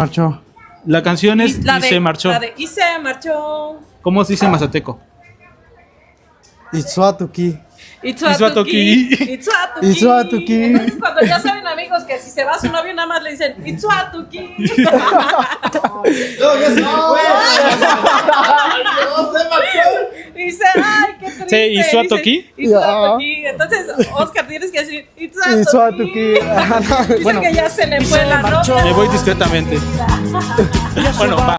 Marchó. La canción es La Y se marchó. La de Y se marchó. ¿Cómo se dice en mazateco? Itzuatuki. Itzuatuki. Itzuatuki. Itzuatuki. Entonces, cuando ya saben, amigos, que si se va su novio, nada más le dicen Itzuatuki. No, ya se me fue. No, se marchó. Dice, ay, qué triste. Sí, ¿Itzuatuki? Dice, Itzuatuki. Entonces, Oscar, tienes que decir Itzuatuki. Itzuatuki. Dice que ya se le fue la marchó. novia. Me voy discretamente. Bueno, va.